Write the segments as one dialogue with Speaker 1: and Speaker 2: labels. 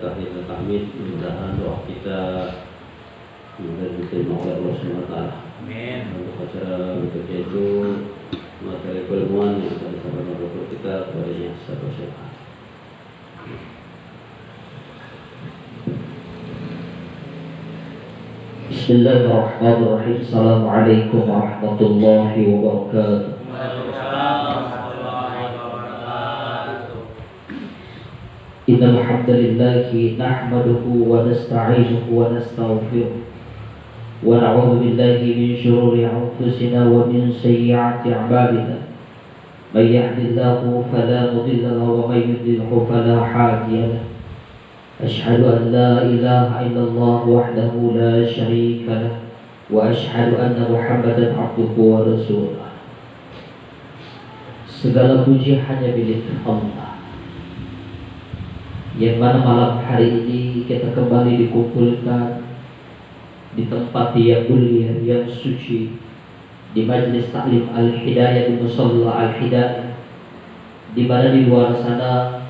Speaker 1: tahlil dan tahmid. Mudah-mudahan doa kita diterima oleh Allah SWT.
Speaker 2: Amin.
Speaker 1: Untuk acara berikutnya itu materi keilmuan yang akan disampaikan oleh kita kepadanya satu syaitan.
Speaker 3: Bismillahirrahmanirrahim. Assalamualaikum warahmatullahi wabarakatuh. Innal hamdalillahi nahmaduhu wa nasta'inuhu wa nastaghfiruh wa na'udzu billahi min shururi anfusina wa min sayyiati a'malina. May yahdihillahu fala mudilla lahu wa may yudlilhu fala hadiya lahu. أشهد أن لا إله إلا الله وحده لا شريك له وأشهد أن محمدا عبده ورسوله. Segala puji hanya milik Allah, yang mana malam hari ini kita kembali dikumpulkan di tempat yang mulia, yang suci, di Majlis Taklim Al-Hidayah, di Musalla Al-Hidayah, di mana di luar sana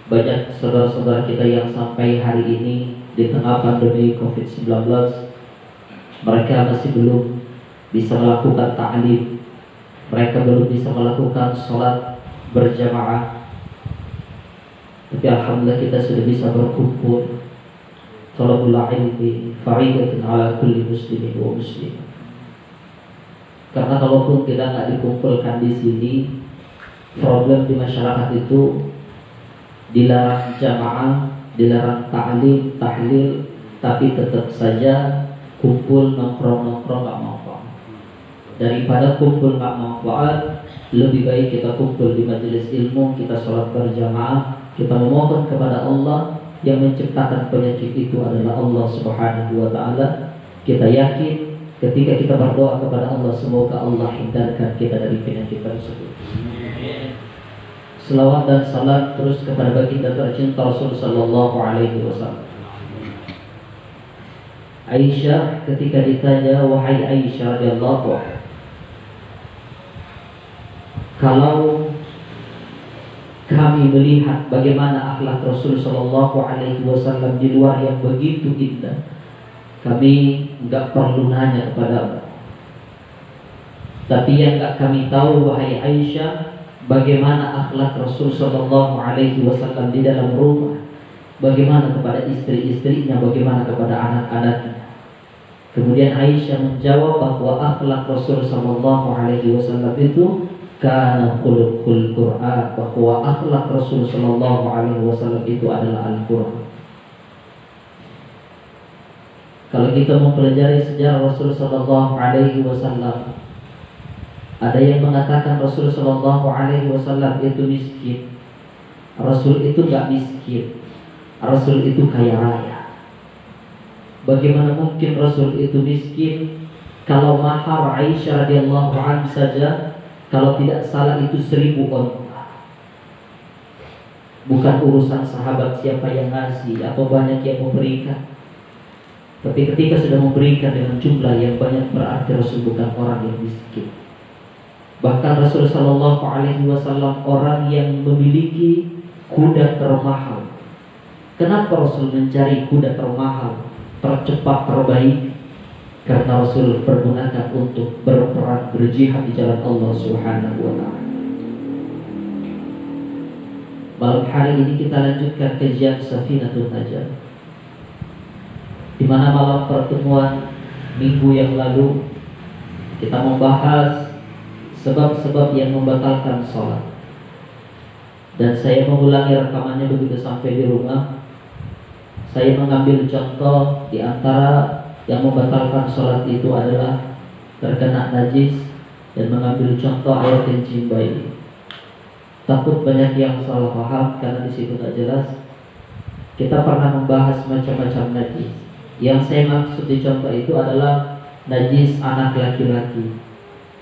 Speaker 3: banyak saudara-saudara kita yang sampai hari ini di tengah pandemi COVID-19 mereka masih belum bisa melakukan ta'lim, mereka belum bisa melakukan sholat berjamaah. Tapi alhamdulillah kita sudah bisa berkumpul. Talabul ilmi faridatun ala kulli muslimin wa muslimah. Karena kalaupun kita nggak dikumpulkan di sini, problem di masyarakat itu dilarang jamaah, dilarang ta'lim, tahlil, tapi tetap saja kumpul nongkrong-nongkrong gak manfaat. Daripada kumpul gak manfaat, lebih baik kita kumpul di majelis ilmu, kita sholat berjamaah, kita memohon kepada Allah. Yang menciptakan penyakit itu adalah Allah Subhanahu wa ta'ala. Kita yakin ketika kita berdoa kepada Allah, semoga Allah hindarkan kita dari penyakit tersebut. Selawat dan salam terus kepada baginda tercinta Rasul sallallahu alaihi wasallam. Aisyah ketika ditanya, wahai Aisyah radhiyallahu anha, kalau kami melihat bagaimana akhlak Rasul sallallahu alaihi wasallam di luar yang begitu indah, kami enggak perlu nanya kepada. Tapi yang enggak kami tahu, wahai Aisyah, bagaimana akhlak Rasul sallallahu alaihi wasallam di dalam rumah, bagaimana kepada istri-istrinya, bagaimana kepada anak-anaknya. Kemudian Aisyah menjawab bahwa akhlak Rasul sallallahu alaihi wasallam itu kana khuluqul Qur'an, bahwa akhlak Rasul sallallahu alaihi wasallam itu adalah Al-Qur'an. Kalau kita mempelajari sejarah Rasul sallallahu alaihi wasallam, ada yang mengatakan Rasul sallallahu alaihi wasallam itu miskin. Rasul itu enggak miskin. Rasul itu kaya raya. Bagaimana mungkin Rasul itu miskin kalau mahar Aisyah radhiyallahu anha saja, kalau tidak salah itu 1000 unta. Bukan urusan sahabat siapa yang ngasih atau banyak yang memberikan. Tapi ketika sudah memberikan dengan jumlah yang banyak, berarti Rasul bukan orang yang miskin. Bahkan Rasul sallallahu alaihi wasallam orang yang memiliki kuda termahal. Kenapa Rasul mencari kuda termahal, tercepat, terbaik? Karena Rasul pergunakan untuk berperang, berjihad di jalan Allah Subhanahu wa ta'ala. Malam hari ini kita lanjutkan kajian Safinatun Najah, di mana malam pertemuan minggu yang lalu kita membahas sebab-sebab yang membatalkan sholat. Dan saya mengulangi rekamannya begitu sampai di rumah. Saya mengambil contoh di antara yang membatalkan sholat itu adalah terkena najis, dan mengambil contoh air kencing bayi. Takut banyak yang salah paham karena di situ tak jelas. Kita pernah membahas macam-macam najis. Yang saya maksud di contoh itu adalah najis anak laki-laki.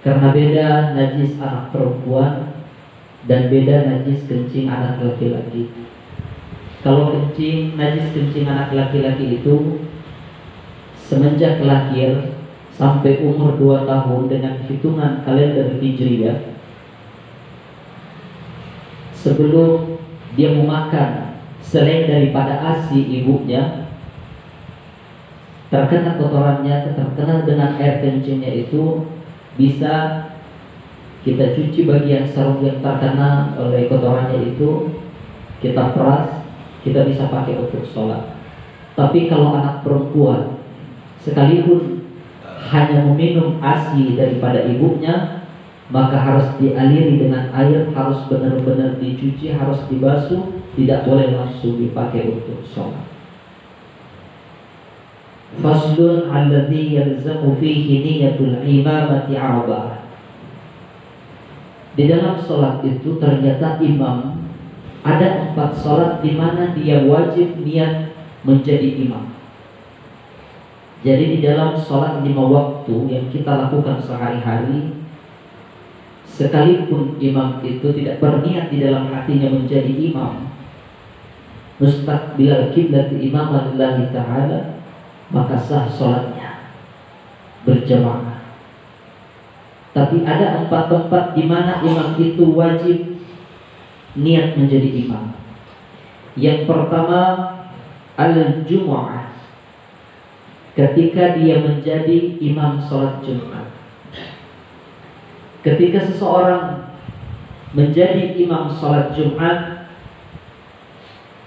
Speaker 3: Karena beda najis anak perempuan dan beda najis kencing anak laki-laki. Kalau najis kencing anak laki-laki itu semenjak lahir sampai umur 2 tahun dengan hitungan kalender Hijriyah, sebelum dia mau makan selain daripada ASI ibunya, terkena kotorannya, terkena dengan air kencingnya itu, bisa kita cuci bagian sarung yang terkena oleh kotorannya itu, kita peras, kita bisa pakai untuk sholat. Tapi kalau anak perempuan, sekalipun hanya meminum ASI daripada ibunya, maka harus dialiri dengan air, harus benar-benar dicuci, harus dibasuh, tidak boleh langsung dipakai untuk sholat. Faslun alladhi yalzamu fihi niyatul imamati arba'ah. Di dalam sholat itu ternyata imam ada 4 sholat di mana dia wajib niat menjadi imam. Jadi di dalam sholat 5 waktu yang kita lakukan sehari-hari, sekalipun imam itu tidak berniat di dalam hatinya menjadi imam, mustaqbilal qiblat imaman lillahi ta'ala, maka sah sholatnya berjamaah. Tapi ada 4 tempat di mana imam itu wajib niat menjadi imam. Yang pertama, al-jumu'ah, ketika dia menjadi imam sholat Jumat. Ketika seseorang menjadi imam sholat Jumat,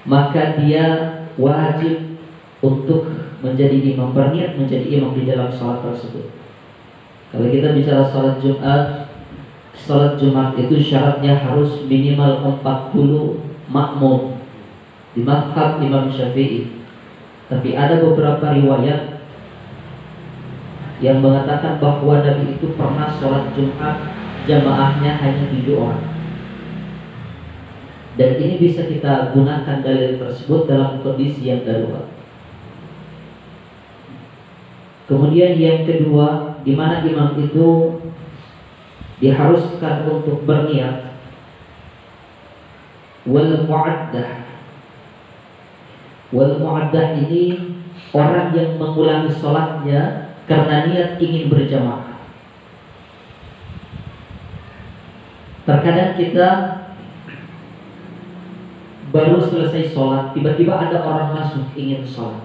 Speaker 3: maka dia wajib untuk menjadi imam, berniat menjadi imam di dalam sholat tersebut. Kalau kita bicara sholat Jumat itu syaratnya harus minimal 40 makmum di mazhab Imam Syafi'i. Tapi ada beberapa riwayat yang mengatakan bahwa Nabi itu pernah sholat Jumat jamaahnya hanya 7 orang. Dan ini bisa kita gunakan dalil tersebut dalam kondisi yang darurat. Kemudian yang kedua, di mana imam itu diharuskan untuk berniat wal mu'addah. Wal mu'addah ini orang yang mengulangi sholatnya karena niat ingin berjamaah. Terkadang kita baru selesai sholat, tiba-tiba ada orang masuk ingin sholat.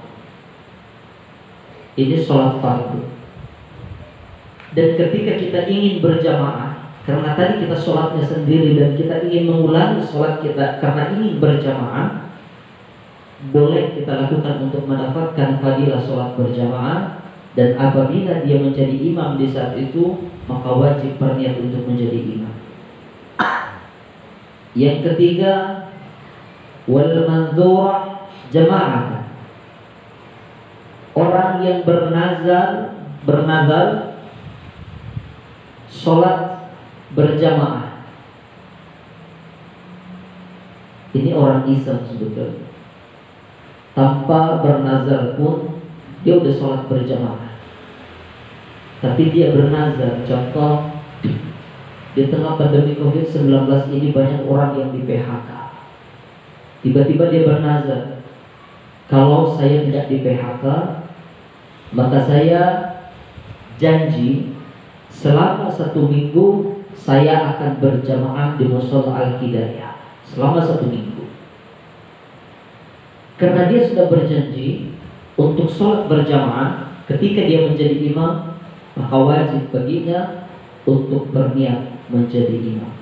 Speaker 3: Ini sholat fardu. Dan ketika kita ingin berjamaah, karena tadi kita sholatnya sendiri dan kita ingin mengulangi sholat kita karena ingin berjamaah, boleh kita lakukan untuk mendapatkan fadilah sholat berjamaah. Dan apabila dia menjadi imam di saat itu, maka wajib berniat untuk menjadi imam. Yang ketiga, wal mandhurah jamaah. Orang yang bernazar sholat berjamaah. Ini orang Islam sebetulnya. Tanpa bernazar pun dia udah sholat berjamaah. Tapi dia bernazar, contoh di tengah pandemi COVID-19 ini banyak orang yang di PHK. Tiba-tiba dia bernazar, kalau saya tidak di PHK, maka saya janji selama 1 minggu saya akan berjamaah di Mushola Al-Hidayah selama 1 minggu. Karena dia sudah berjanji untuk sholat berjamaah ketika dia menjadi imam, maka wajib baginya untuk berniat menjadi imam.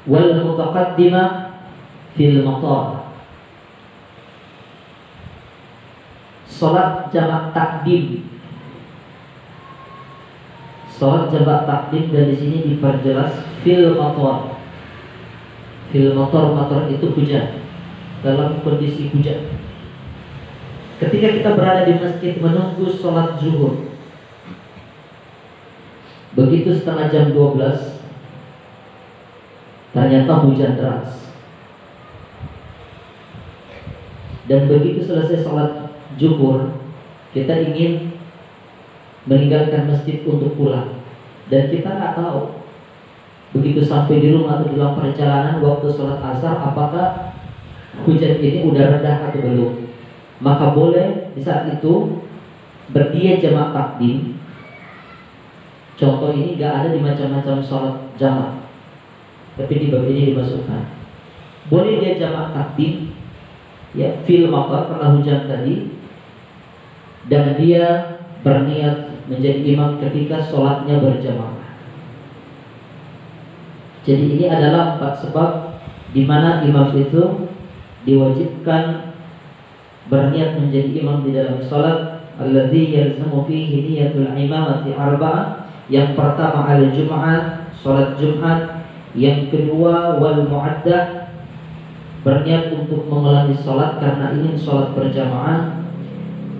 Speaker 3: Wal mutaqaddimah fil matar. Sholat jamak takdim. Sholat jamak takdim dari sini diperjelas fil matar. Fil matar itu hujan, dalam kondisi hujan. Ketika kita berada di masjid menunggu sholat zuhur, begitu setengah jam 12, ternyata hujan deras. Dan begitu selesai sholat zuhur, kita ingin meninggalkan masjid untuk pulang. Dan kita nggak tahu begitu sampai di rumah atau dalam perjalanan waktu sholat asar, apakah hujan ini udah reda atau belum. Maka boleh di saat itu berdia jamak takdim. Contoh ini gak ada di macam-macam sholat jamak, tapi di bab ini dimasukkan. boleh dia jamak takdim, ya, fil matar karena hujan tadi, dan dia berniat menjadi imam ketika sholatnya berjamaah. Jadi ini adalah 4 sebab di mana imam itu diwajibkan berniat menjadi imam di dalam sholat. Alladzi yalzamu fihi niyatul imamati arba'ah. Yang pertama al-jum'ah, sholat Jumat. Yang kedua wal mu'addah, berniat untuk mengulangi sholat karena ingin sholat berjamaah.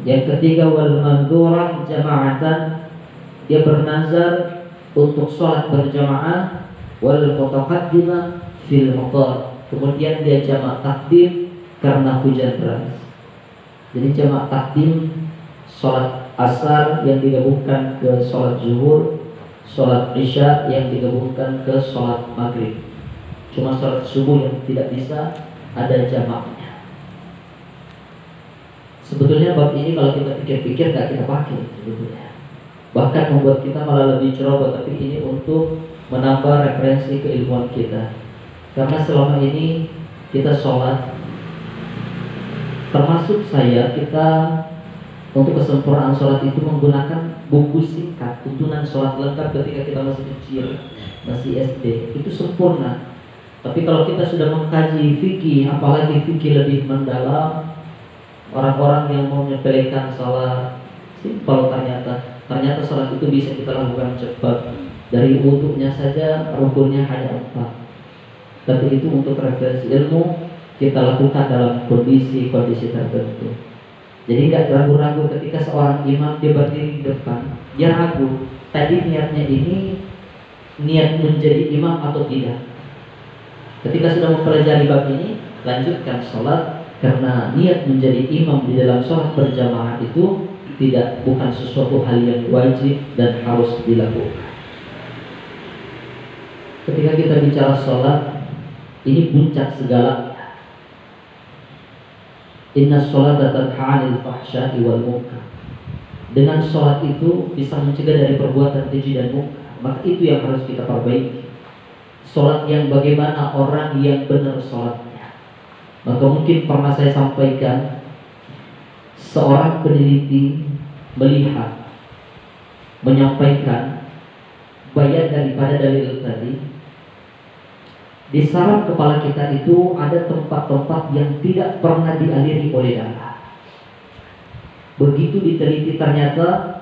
Speaker 3: Yang ketiga wal mandhurah jama'atan, dia bernazar untuk sholat berjamaah. Wal mutaqaddimah fil matar, kemudian dia jamak takdim karena hujan deras. Jadi jamak takdim sholat asar yang digabungkan ke sholat zuhur, sholat isya yang digabungkan ke sholat maghrib. Cuma sholat subuh yang tidak bisa ada jamaknya. Sebetulnya bab ini kalau kita pikir-pikir nggak kita pakai sebetulnya. Bahkan membuat kita malah lebih ceroboh, tapi ini untuk menambah referensi keilmuan kita. Karena selama ini kita sholat, termasuk saya, kita untuk kesempurnaan sholat itu menggunakan buku singkat, tuntunan sholat lengkap ketika kita masih kecil, masih SD, itu sempurna. Tapi kalau kita sudah mengkaji fikih, apalagi fikih lebih mendalam, orang-orang yang mau menyepelekan sholat, simpel ternyata sholat itu bisa kita lakukan cepat. Dari wudhunya saja rukunnya hanya 4. Tapi itu untuk referensi ilmu kita lakukan dalam kondisi-kondisi tertentu. Jadi nggak ragu-ragu ketika seorang imam dia berdiri di depan, dia ragu tadi niatnya ini niat menjadi imam atau tidak. Ketika sudah mempelajari bab ini, lanjutkan sholat, karena niat menjadi imam di dalam sholat berjamaah itu bukan sesuatu hal yang wajib dan harus dilakukan. Ketika kita bicara sholat, ini puncak segalanya. Inna sholata tanha 'anil fahsya'i wal munkar. Dengan sholat itu bisa mencegah dari perbuatan keji dan munkar. Maka itu yang harus kita perbaiki. Sholat yang bagaimana orang yang benar sholatnya. Maka mungkin pernah saya sampaikan, seorang peneliti melihat, menyampaikan bayat daripada dalil tadi. Di saraf kepala kita itu ada tempat-tempat yang tidak pernah dialiri oleh darah. Begitu diteliti ternyata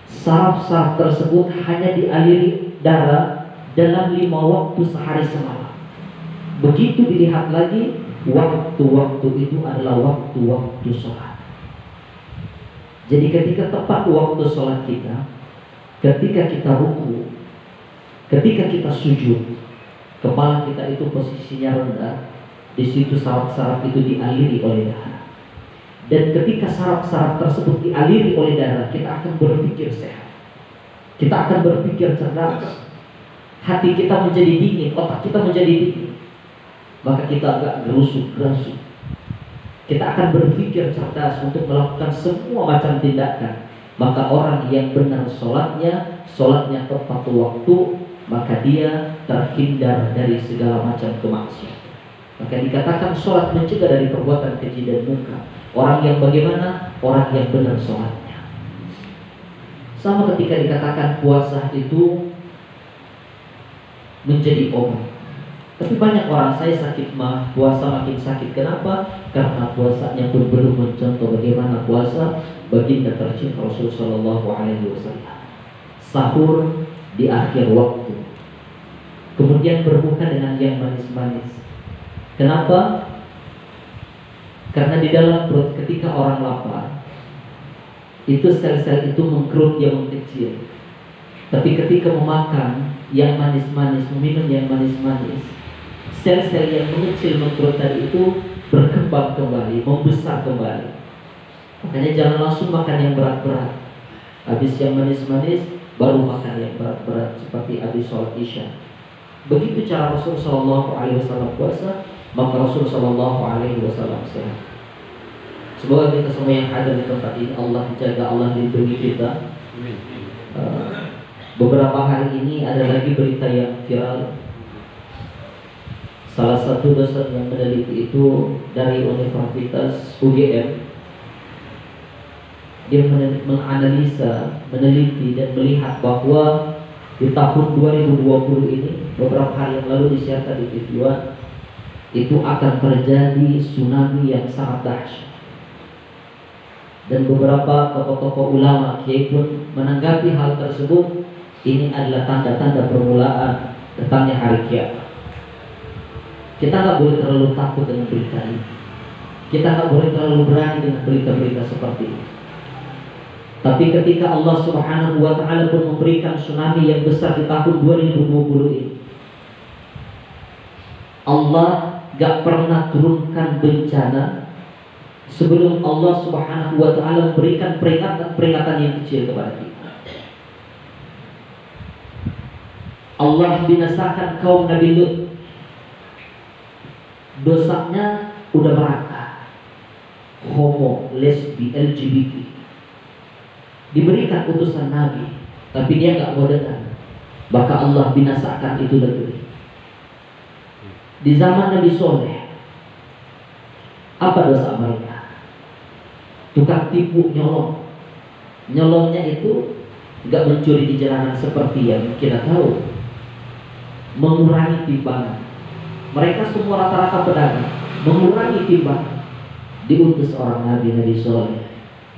Speaker 3: saraf-saraf tersebut hanya dialiri darah dalam 5 waktu sehari semalam. Begitu dilihat lagi, waktu-waktu itu adalah waktu-waktu sholat. Jadi ketika tepat waktu sholat kita, ketika kita ruku, ketika kita sujud, kepala kita itu posisinya rendah, di situ saraf-saraf itu dialiri oleh darah. Dan ketika saraf-saraf tersebut dialiri oleh darah, kita akan berpikir sehat, kita akan berpikir cerdas, hati kita menjadi dingin, otak kita menjadi dingin, maka kita agak gerusuk-gerusuk. Kita akan berpikir cerdas untuk melakukan semua macam tindakan. Maka orang yang benar sholatnya tepat waktu, maka dia terhindar dari segala macam kemaksiatan. Maka dikatakan sholat mencegah dari perbuatan keji dan munkar. Orang yang bagaimana? Orang yang benar sholatnya. Sama ketika dikatakan puasa itu menjadi obat. Tapi banyak orang, saya sakit mah, puasa makin sakit. Kenapa? Karena puasanya pun belum mencontoh bagaimana puasa baginda tercinta Rasul Sallallahu Alaihi Wasallam. Sahur di akhir waktu, kemudian berbuka dengan yang manis-manis. Kenapa? Karena di dalam perut ketika orang lapar, itu sel-sel itu mengkerut, dia mengkecil. Tapi ketika memakan yang manis-manis, meminum yang manis-manis, sel-sel yang mengecil mengkerut tadi itu berkembang kembali, membesar kembali. Makanya jangan langsung makan yang berat-berat. Habis yang manis-manis, baru makan yang berat-berat, seperti habis sholat isya. Begitu cara Rasul Sallallahu Alaihi Wasallam puasa, maka Rasul Sallallahu Alaihi Wasallam sehat. Semoga kita semua yang hadir di tempat ini Allah jaga, Allah lindungi kita. Beberapa hari ini ada lagi berita yang viral. Salah satu dosen yang meneliti itu dari Universitas UGM. Dia menganalisa, meneliti dan melihat bahwa di tahun 2020 ini, beberapa hari yang lalu disiarkan di TV One, itu akan terjadi tsunami yang sangat dahsyat. Dan beberapa tokoh-tokoh ulama kiai pun menanggapi hal tersebut, ini adalah tanda-tanda permulaan datangnya hari kiamat. Kita nggak boleh terlalu takut dengan berita ini. Kita nggak boleh terlalu berani dengan berita-berita seperti ini. Tapi ketika Allah Subhanahu wa Ta'ala pun memberikan tsunami yang besar di tahun 2020 ini, Allah gak pernah turunkan bencana sebelum Allah Subhanahu wa Ta'ala memberikan peringatan yang kecil kepada kita. Allah binasakan kaum Nabi Lut. Dosanya udah merata. Homo, lesbi, LGBT. Diberikan utusan Nabi, tapi dia gak mau dengar. Maka Allah binasakan itu negeri. Di zaman Nabi Soleh, apa dosa mereka? Tukang tipu, nyolong. Nyolongnya itu gak mencuri di jalanan seperti yang kita tahu, mengurangi timbangan. Mereka semua rata-rata pedagang, mengurangi timbangan. Diutus orang Nabi Soleh,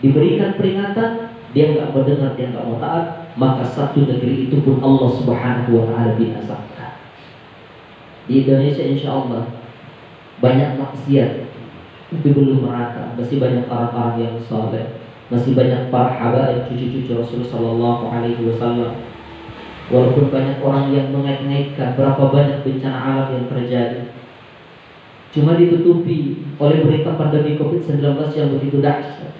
Speaker 3: diberikan peringatan, dia nggak mendengar, dia nggak mau taat, maka satu negeri itu pun Allah Subhanahu wa Ta'ala binasakan. Di Indonesia insya Allah banyak maksiat, tapi belum merata. Masih banyak orang-orang yang saleh, masih banyak para habaib, cucu-cucu Rasulullah Sallallahu Alaihi Wasallam. Walaupun banyak orang yang mengait-ngaitkan berapa banyak bencana alam yang terjadi, cuma ditutupi oleh berita pandemi COVID-19 yang begitu dahsyat.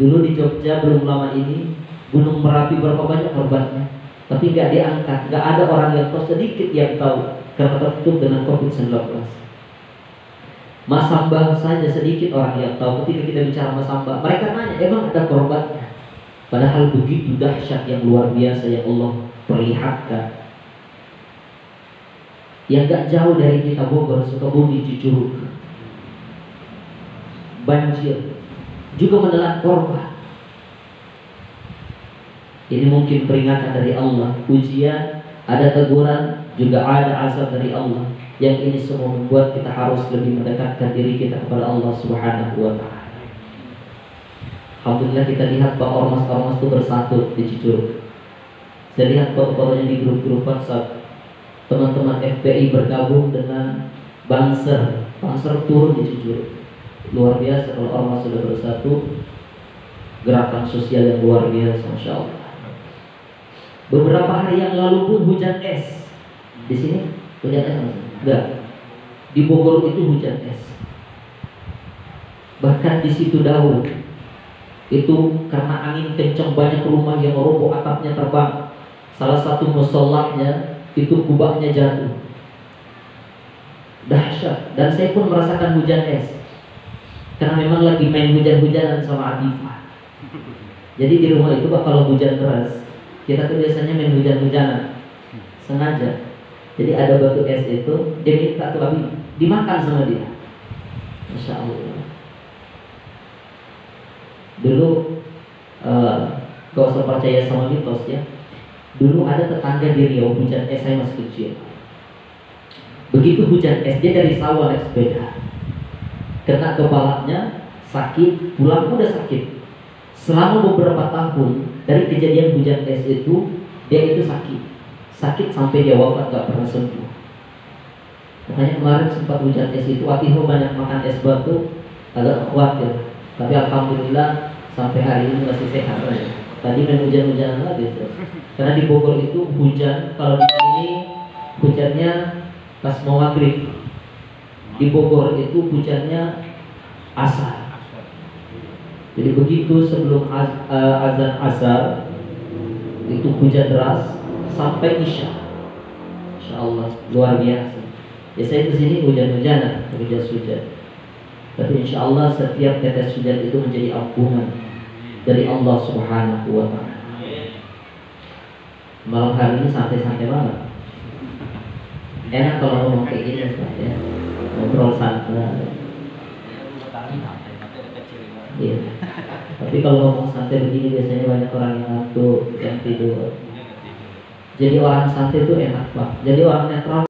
Speaker 3: Dulu di Jogja belum lama ini, Gunung Merapi berapa banyak korbannya, tapi nggak diangkat, nggak ada orang yang tahu, sedikit yang tahu karena tertutup dengan COVID-19. Masamba saja sedikit orang yang tahu. Ketika kita bicara Masamba, mereka nanya, emang ada korbannya? Padahal begitu dahsyat yang luar biasa yang Allah perlihatkan. Yang gak jauh dari kita, Bogor, Sukabumi, Cicurug, banjir juga menelan korban. Ini mungkin peringatan dari Allah, ujian, ada teguran, juga ada azab dari Allah. Yang ini semua membuat kita harus lebih mendekatkan diri kita kepada Allah Subhanahu wa Ta'ala. Alhamdulillah kita lihat bahwa ormas-ormas itu bersatu di Cicurug. Saya lihat foto-fotonya di grup-grup WhatsApp. Teman-teman FPI bergabung dengan Banser turun di Cicurug. Luar biasa kalau ormas sudah bersatu, gerakan sosial yang luar biasa, Masya Allah. Beberapa hari yang lalu pun hujan es. Di sini hujan es enggak. Di Bogor itu hujan es. Bahkan di situ Daud itu karena angin kencang, banyak rumah yang roboh, atapnya terbang. Salah satu musholahnya itu kubahnya jatuh. Dahsyat. Dan saya pun merasakan hujan es, karena memang lagi main hujan-hujanan sama Atifah. Jadi di rumah itu kalau hujan deras, kita tuh biasanya main hujan-hujanan sengaja. Jadi ada batu es itu, dia minta tuh Abi dimakan sama dia. Masya Allah. Dulu gak usah percaya sama mitos ya. Dulu ada tetangga di Riau, hujan es, saya masih kecil. Begitu hujan es, dia dari sawah naik sepeda, kena kepalanya, sakit, pulang udah sakit. Selama beberapa tahun dari kejadian hujan es itu, dia itu sakit sampai dia wafat, gak pernah sembuh. Makanya kemarin sempat hujan es itu, Atiho banyak makan es batu, agak khawatir. Tapi alhamdulillah sampai hari ini masih sehat aja. Tadi main hujan-hujanan lagi tuh. Karena di Bogor itu hujan, kalau di sini hujannya pas mau maghrib. Di Bogor itu hujannya asar. Jadi begitu sebelum azan asar itu hujan deras sampai isya. Insya Allah luar biasa. Ya saya kesini hujan-hujanan, hujan. Tapi insya Allah setiap tetes hujan itu menjadi ampunan dari Allah Subhanahu wa Ta'ala. Malam hari ini santai-santai banget. Enak kalau ngomong kayak gini Ustaz ya. Ngobrol santai. Iya. Tapi kalau ngomong santai begini biasanya banyak orang yang ngantuk, yang tidur. Jadi orang santai itu enak Pak. Jadi orang netral